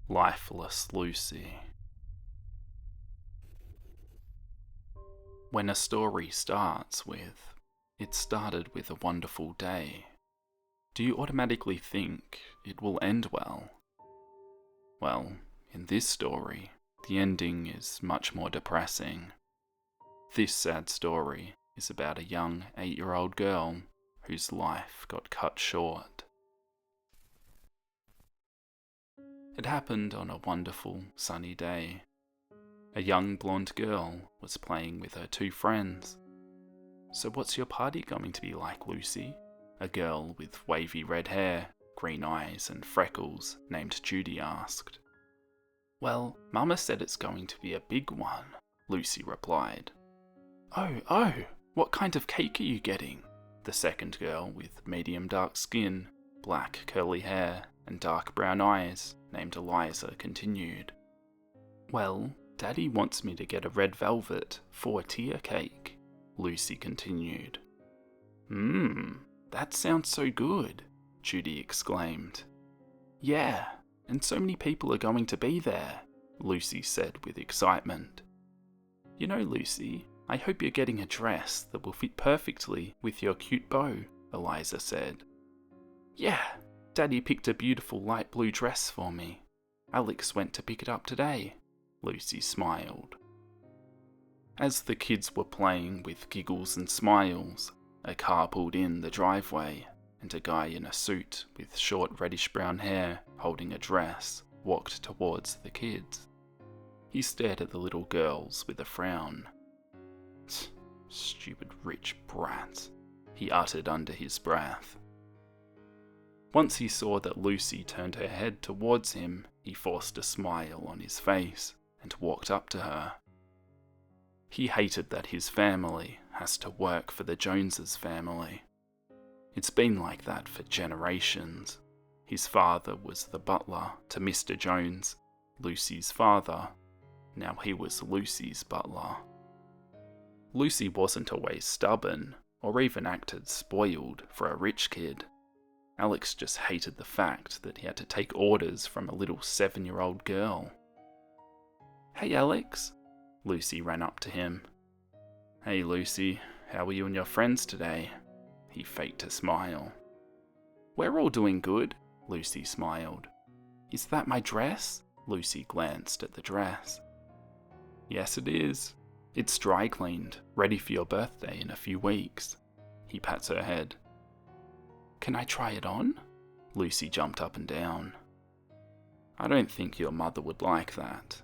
Lifeless Lucy. When a story starts with, "It started with a wonderful day," do you automatically think it will end well? Well, in this story, the ending is much more depressing. This sad story is about a young 8-year-old girl whose life got cut short. It happened on a wonderful, sunny day. A young blonde girl was playing with her 2 friends. "So what's your party going to be like, Lucy?" a girl with wavy red hair, green eyes and freckles named Judy asked. "Well, Mama said it's going to be a big one," Lucy replied. Oh, what kind of cake are you getting?" the second girl with medium dark skin, black curly hair and dark brown eyes named Eliza continued. "Well, Daddy wants me to get a red velvet 4-tier cake," Lucy continued. That sounds so good," Judy exclaimed. "Yeah, and so many people are going to be there," Lucy said with excitement. "You know, Lucy, I hope you're getting a dress that will fit perfectly with your cute bow," Eliza said. "Yeah, Daddy picked a beautiful light blue dress for me. Alex went to pick it up today," Lucy smiled. As the kids were playing with giggles and smiles, a car pulled in the driveway, and a guy in a suit with short reddish-brown hair holding a dress walked towards the kids. He stared at the little girls with a frown. "Stupid rich brats," he uttered under his breath. Once he saw that Lucy turned her head towards him, he forced a smile on his face and walked up to her. He hated that his family has to work for the Joneses family. It's been like that for generations. His father was the butler to Mr. Jones, Lucy's father. Now he was Lucy's butler. Lucy wasn't always stubborn, or even acted spoiled for a rich kid. Alex just hated the fact that he had to take orders from a little 7-year-old girl. "Hey Alex," Lucy ran up to him. "Hey Lucy, how are you and your friends today?" He faked a smile. "We're all doing good," Lucy smiled. "Is that my dress?" Lucy glanced at the dress. "Yes it is. It's dry cleaned, ready for your birthday in a few weeks." He pats her head. "Can I try it on?" Lucy jumped up and down. "I don't think your mother would like that."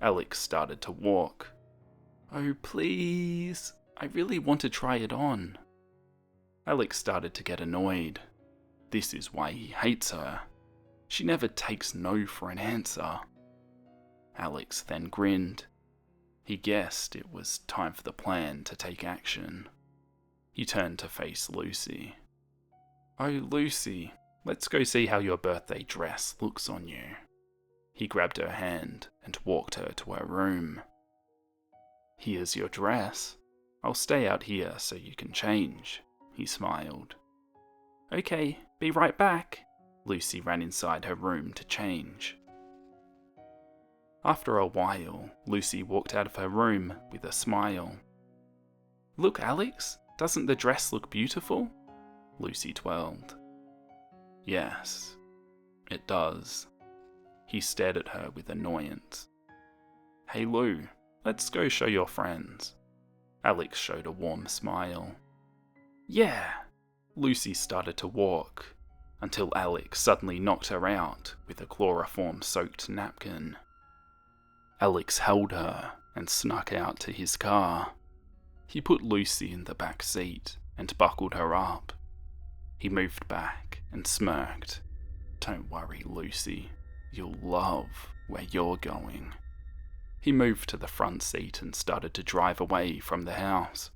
Alex started to walk. "Oh please, I really want to try it on." Alex started to get annoyed. This is why he hates her. She never takes no for an answer. Alex then grinned. He guessed it was time for the plan to take action. He turned to face Lucy. "Oh Lucy, let's go see how your birthday dress looks on you." He grabbed her hand and walked her to her room. "Here's your dress. I'll stay out here so you can change," he smiled. "Okay, be right back." Lucy ran inside her room to change. After a while, Lucy walked out of her room with a smile. "Look, Alex, doesn't the dress look beautiful?" Lucy twirled. "Yes, it does." He stared at her with annoyance. "Hey Lou, let's go show your friends." Alex showed a warm smile. "Yeah." Lucy started to walk, until Alex suddenly knocked her out with a chloroform-soaked napkin. Alex held her and snuck out to his car. He put Lucy in the back seat and buckled her up. He moved back and smirked. "Don't worry, Lucy. You'll love where you're going." He moved to the front seat and started to drive away from the house.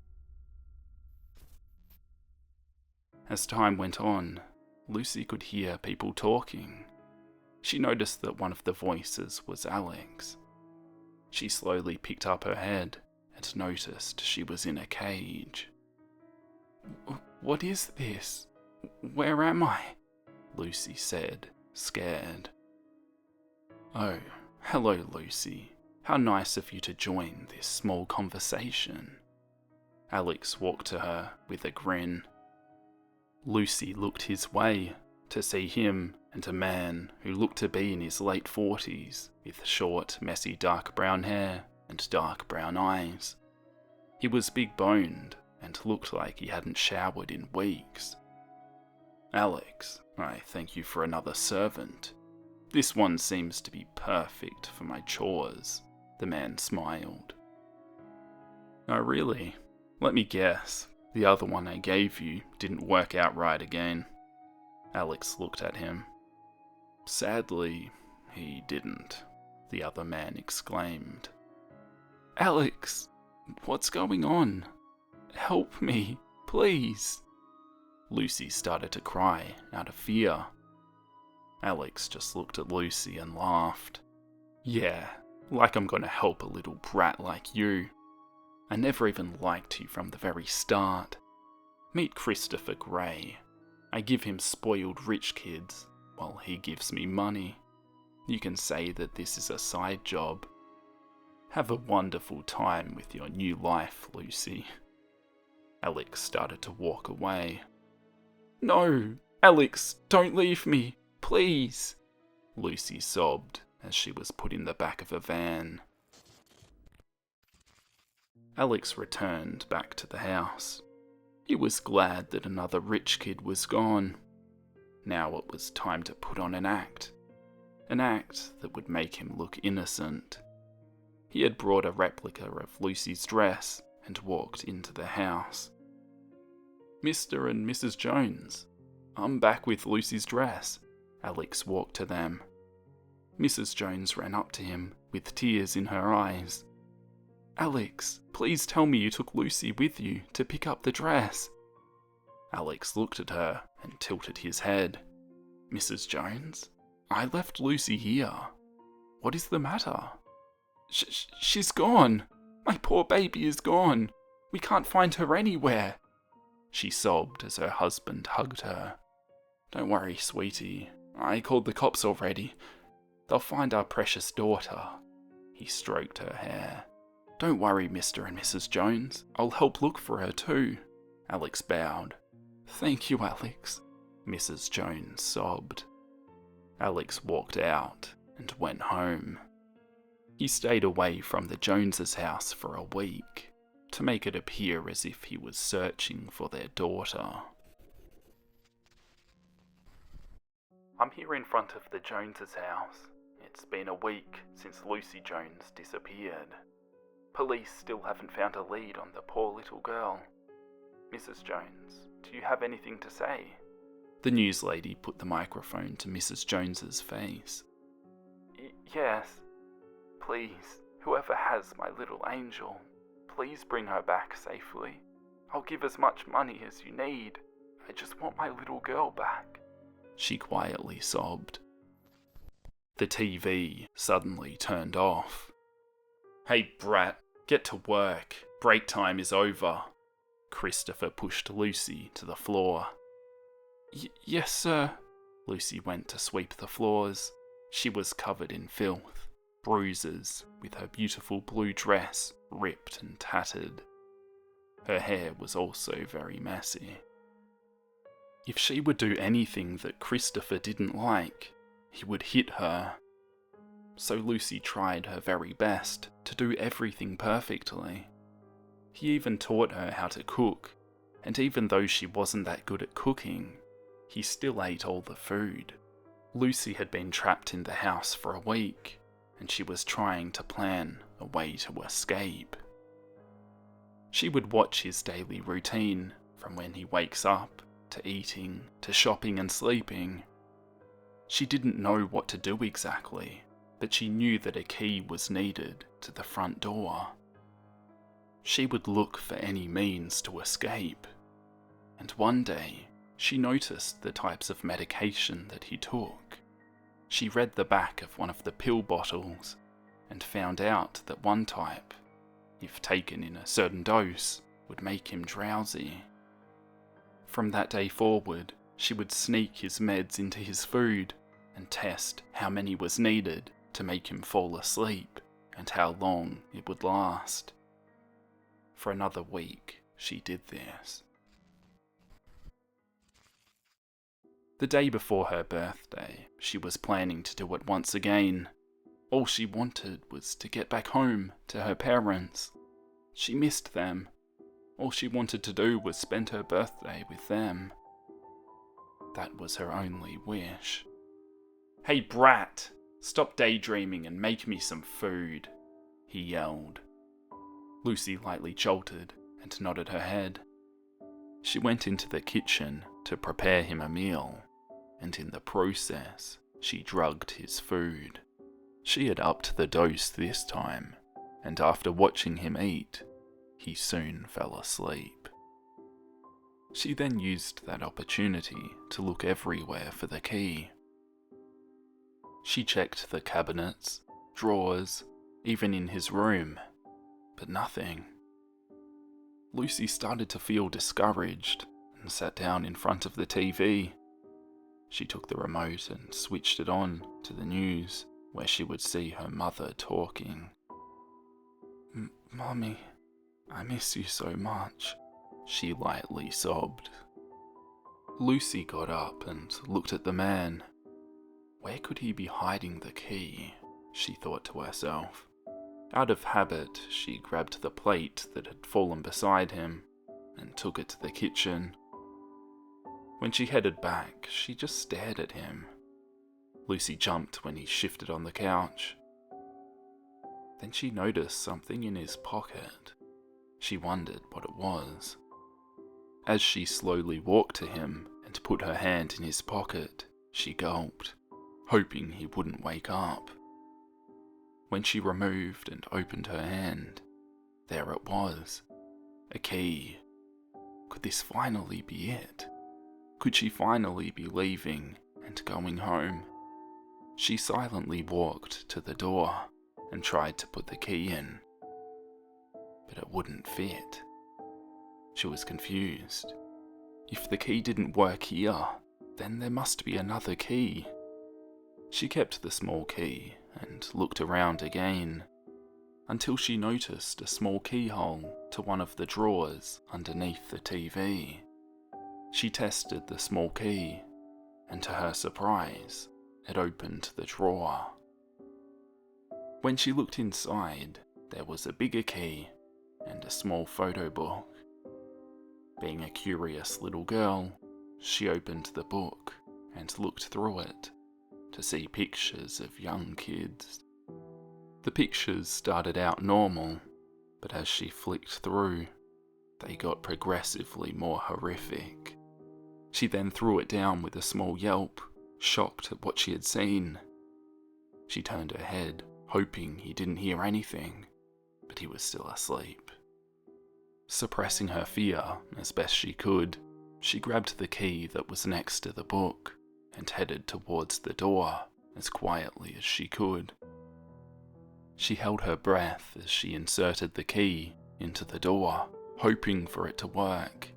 As time went on, Lucy could hear people talking. She noticed that one of the voices was Alex. She slowly picked up her head and noticed she was in a cage. "What is this? Where am I?" Lucy said, scared. Oh, hello, Lucy. How nice of you to join this small conversation. Alex walked to her with a grin. Lucy looked his way to see him and a man who looked to be in his late 40s with short, messy dark brown hair and dark brown eyes. He was big-boned and looked like he hadn't showered in weeks. Alex, I thank you for another servant. This one seems to be perfect for my chores, the man smiled. Oh really? Let me guess, the other one I gave you didn't work out right again. Alex looked at him. Sadly, he didn't, the other man exclaimed. Alex, what's going on? Help me, please. Lucy started to cry out of fear. Alex just looked at Lucy and laughed. Yeah, like I'm gonna help a little brat like you. I never even liked you from the very start. Meet Christopher Gray. I give him spoiled rich kids, while he gives me money. You can say that this is a side job. Have a wonderful time with your new life, Lucy. Alex started to walk away. No, Alex, don't leave me, please, Lucy sobbed as she was put in the back of a van. Alex returned back to the house. He was glad that another rich kid was gone. Now it was time to put on an act that would make him look innocent. He had brought a replica of Lucy's dress and walked into the house. Mr. and Mrs. Jones, I'm back with Lucy's dress. Alex walked to them. Mrs. Jones ran up to him with tears in her eyes. Alex, please tell me you took Lucy with you to pick up the dress. Alex looked at her and tilted his head. Mrs. Jones, I left Lucy here. What is the matter? She's gone. My poor baby is gone. We can't find her anywhere. She sobbed as her husband hugged her. Don't worry, sweetie. I called the cops already. They'll find our precious daughter. He stroked her hair. Don't worry, Mr. and Mrs. Jones. I'll help look for her too. Alex bowed. Thank you, Alex. Mrs. Jones sobbed. Alex walked out and went home. He stayed away from the Joneses' house for a week, to make it appear as if he was searching for their daughter. I'm here in front of the Joneses' house. It's been a week since Lucy Jones disappeared. Police still haven't found a lead on the poor little girl. Mrs. Jones, do you have anything to say? The news lady put the microphone to Mrs. Jones's face. Yes. Please, whoever has my little angel, please bring her back safely. I'll give as much money as you need. I just want my little girl back. She quietly sobbed. The TV suddenly turned off. Hey brat, get to work. Break time is over. Christopher pushed Lucy to the floor. Yes, sir. Lucy went to sweep the floors. She was covered in filth, bruises, with her beautiful blue dress ripped and tattered. Her hair was also very messy. If she would do anything that Christopher didn't like, he would hit her. So Lucy tried her very best to do everything perfectly. He even taught her how to cook, and even though she wasn't that good at cooking, he still ate all the food. Lucy had been trapped in the house for a week, and she was trying to plan a way to escape. She would watch his daily routine, from when he wakes up, to eating, to shopping and sleeping. She didn't know what to do exactly, but she knew that a key was needed to the front door. She would look for any means to escape, and one day she noticed the types of medication that he took. She read the back of one of the pill bottles and found out that one type, if taken in a certain dose, would make him drowsy. From that day forward, she would sneak his meds into his food and test how many was needed to make him fall asleep and how long it would last. For another week, she did this. The day before her birthday, she was planning to do it once again. All she wanted was to get back home to her parents. She missed them. All she wanted to do was spend her birthday with them. That was her only wish. "Hey brat, stop daydreaming and make me some food," he yelled. Lucy lightly jolted and nodded her head. She went into the kitchen to prepare him a meal, and in the process, she drugged his food. She had upped the dose this time, and after watching him eat, he soon fell asleep. She then used that opportunity to look everywhere for the key. She checked the cabinets, drawers, even in his room, but nothing. Lucy started to feel discouraged and sat down in front of the TV. She took the remote and switched it on to the news, where she would see her mother talking. "Mommy, I miss you so much," she lightly sobbed. Lucy got up and looked at the man. Where could he be hiding the key? She thought to herself. Out of habit, she grabbed the plate that had fallen beside him and took it to the kitchen. When she headed back, she just stared at him. Lucy jumped when he shifted on the couch. Then she noticed something in his pocket. She wondered what it was. As she slowly walked to him and put her hand in his pocket, she gulped, hoping he wouldn't wake up. When she removed and opened her hand, there it was, a key. Could this finally be it? Could she finally be leaving and going home? She silently walked to the door and tried to put the key in, but it wouldn't fit. She was confused. If the key didn't work here, then there must be another key. She kept the small key and looked around again, until she noticed a small keyhole to one of the drawers underneath the TV. She tested the small key, and to her surprise, it opened the drawer. When she looked inside, there was a bigger key and a small photo book. Being a curious little girl, she opened the book and looked through it to see pictures of young kids. The pictures started out normal, but as she flicked through, they got progressively more horrific. She then threw it down with a small yelp, shocked at what she had seen. She turned her head, hoping he didn't hear anything, but he was still asleep. Suppressing her fear as best she could, she grabbed the key that was next to the book and headed towards the door as quietly as she could. She held her breath as she inserted the key into the door, hoping for it to work.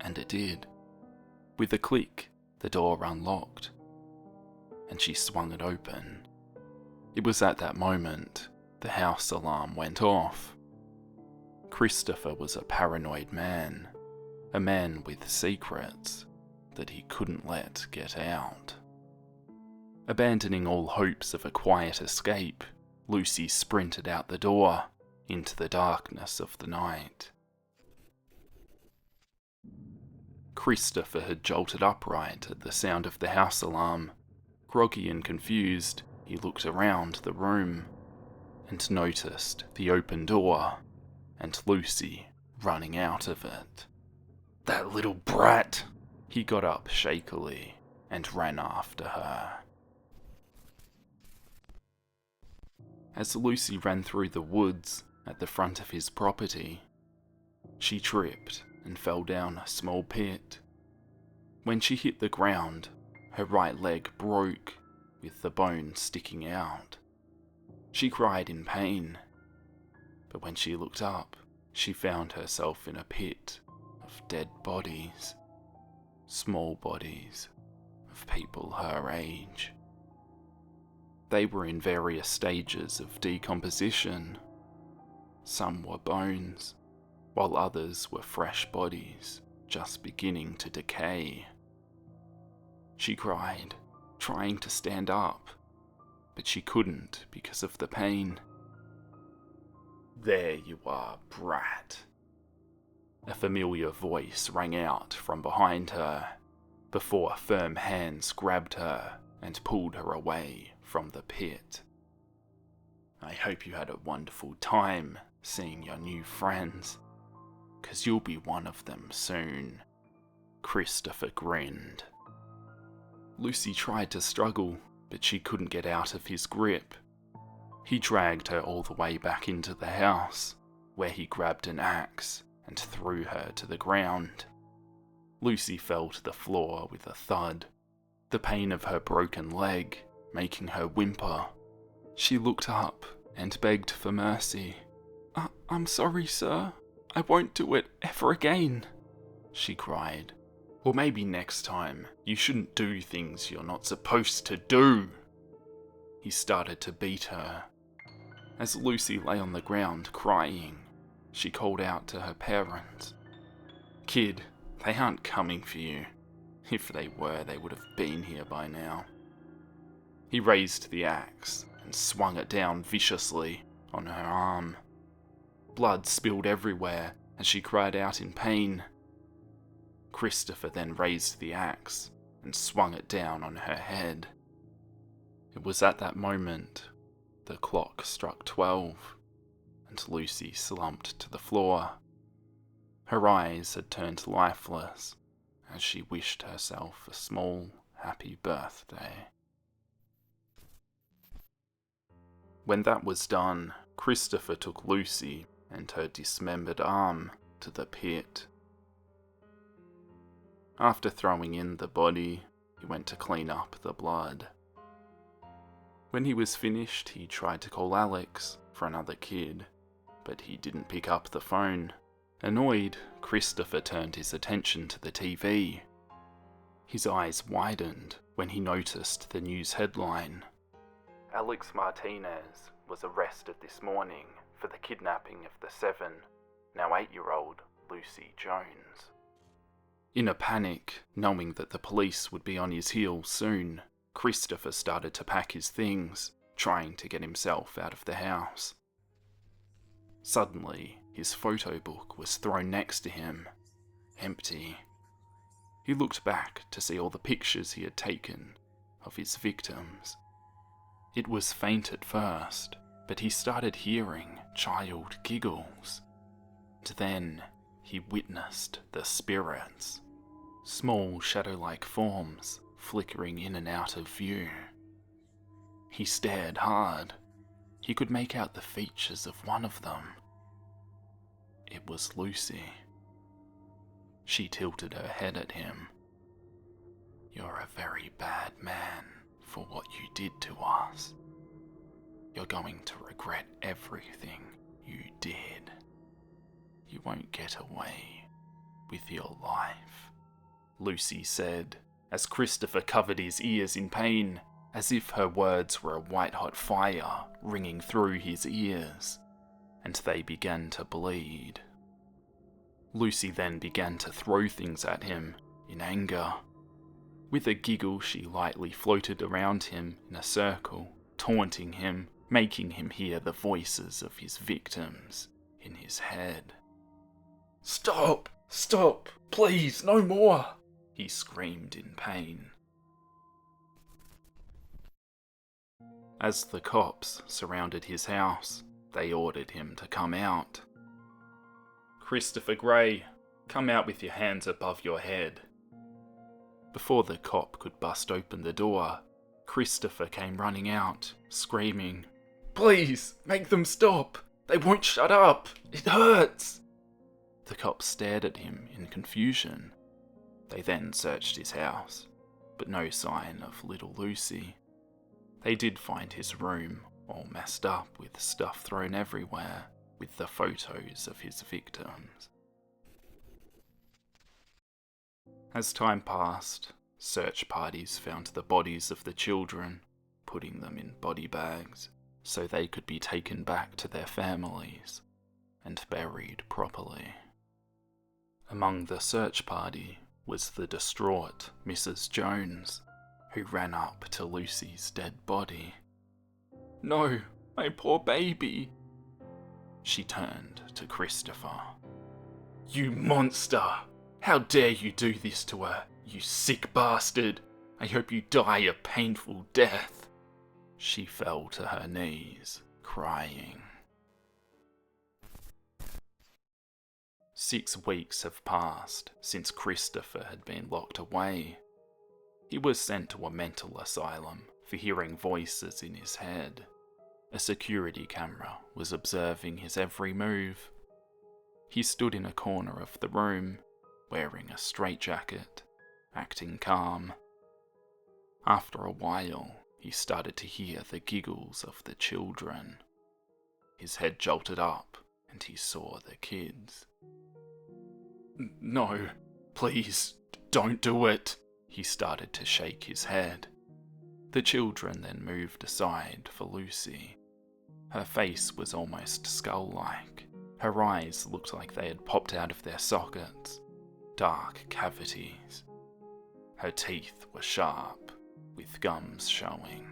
And it did. With a click, the door unlocked, and she swung it open. It was at that moment the house alarm went off. Christopher was a paranoid man, a man with secrets that he couldn't let get out. Abandoning all hopes of a quiet escape, Lucy sprinted out the door into the darkness of the night. Christopher had jolted upright at the sound of the house alarm. Groggy and confused, he looked around the room and noticed the open door and Lucy running out of it. "That little brat!" He got up shakily and ran after her. As Lucy ran through the woods at the front of his property, she tripped and fell down a small pit. When she hit the ground, her right leg broke, with the bone sticking out. She cried in pain, but when she looked up, she found herself in a pit of dead bodies, small bodies of people her age. They were in various stages of decomposition. Some were bones, while others were fresh bodies just beginning to decay. She cried, trying to stand up, but she couldn't because of the pain. "There you are, brat." A familiar voice rang out from behind her, before firm hands grabbed her and pulled her away from the pit. "I hope you had a wonderful time seeing your new friends, 'cause you'll be one of them soon." Christopher grinned. Lucy tried to struggle, but she couldn't get out of his grip. He dragged her all the way back into the house, where he grabbed an axe and threw her to the ground. Lucy fell to the floor with a thud, the pain of her broken leg making her whimper. She looked up and begged for mercy. I'm sorry, sir. I won't do it ever again," she cried. "Or maybe next time you shouldn't do things you're not supposed to do." He started to beat her. As Lucy lay on the ground crying, she called out to her parents. "Kid, they aren't coming for you. If they were, they would have been here by now." He raised the axe and swung it down viciously on her arm. Blood spilled everywhere as she cried out in pain. Christopher then raised the axe and swung it down on her head. It was at that moment the clock struck 12, and Lucy slumped to the floor. Her eyes had turned lifeless as she wished herself a small, happy birthday. When that was done, Christopher took Lucy and her dismembered arm to the pit. After throwing in the body, he went to clean up the blood. When he was finished, he tried to call Alex for another kid, but he didn't pick up the phone. Annoyed, Christopher turned his attention to the TV. His eyes widened when he noticed the news headline. "Alex Martinez was arrested this morning for the kidnapping of the 7, now 8-year-old Lucy Jones." In a panic, knowing that the police would be on his heels soon, Christopher started to pack his things, trying to get himself out of the house. Suddenly, his photo book was thrown next to him, empty. He looked back to see all the pictures he had taken of his victims. It was faint at first, but he started hearing child giggles. And then he witnessed the spirits, small shadow-like forms flickering in and out of view. He stared hard. He could make out the features of one of them. It was Lucy. She tilted her head at him. "You're a very bad man for what you did to us. You're going to regret everything you did. You won't get away with your life," Lucy said, as Christopher covered his ears in pain, as if her words were a white-hot fire ringing through his ears, and they began to bleed. Lucy then began to throw things at him in anger. With a giggle, she lightly floated around him in a circle, taunting him, making him hear the voices of his victims in his head. "Stop! Stop! Please, no more!" he screamed in pain. As the cops surrounded his house, they ordered him to come out. "Christopher Gray, come out with your hands above your head." Before the cop could bust open the door, Christopher came running out, screaming, "Please, make them stop! They won't shut up! It hurts!" The cops stared at him in confusion. They then searched his house, but no sign of little Lucy. They did find his room all messed up with stuff thrown everywhere, with the photos of his victims. As time passed, search parties found the bodies of the children, putting them in body bags so they could be taken back to their families and buried properly. Among the search party was the distraught Mrs. Jones, who ran up to Lucy's dead body. "No, my poor baby!" She turned to Christopher. "You monster! How dare you do this to her, you sick bastard! I hope you die a painful death!" She fell to her knees, crying. 6 weeks have passed since Christopher had been locked away. He was sent to a mental asylum for hearing voices in his head. A security camera was observing his every move. He stood in a corner of the room, wearing a straitjacket, acting calm. After a while, he started to hear the giggles of the children. His head jolted up, and he saw the kids. "No, please, don't do it." He started to shake his head. The children then moved aside for Lucy. Her face was almost skull-like. Her eyes looked like they had popped out of their sockets, dark cavities. Her teeth were sharp, with gums showing.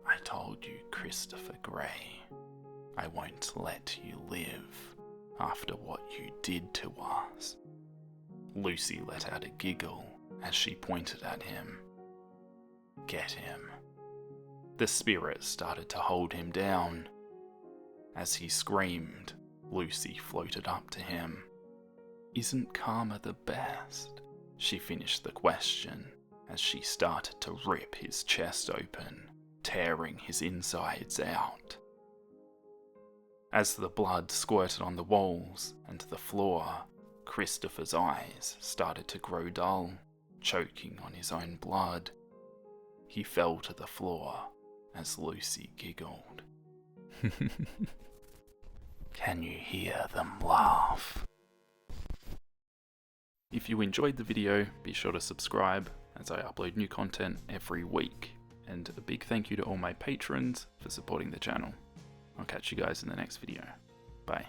"I told you, Christopher Grey, I won't let you live after what you did to us." Lucy let out a giggle as she pointed at him. "Get him." The spirit started to hold him down. As he screamed, Lucy floated up to him. "Isn't karma the best?" She finished the question as she started to rip his chest open, tearing his insides out. As the blood squirted on the walls and the floor, Christopher's eyes started to grow dull, choking on his own blood. He fell to the floor as Lucy giggled. Can you hear them laugh? If you enjoyed the video, be sure to subscribe as I upload new content every week. And a big thank you to all my patrons for supporting the channel. I'll catch you guys in the next video. Bye.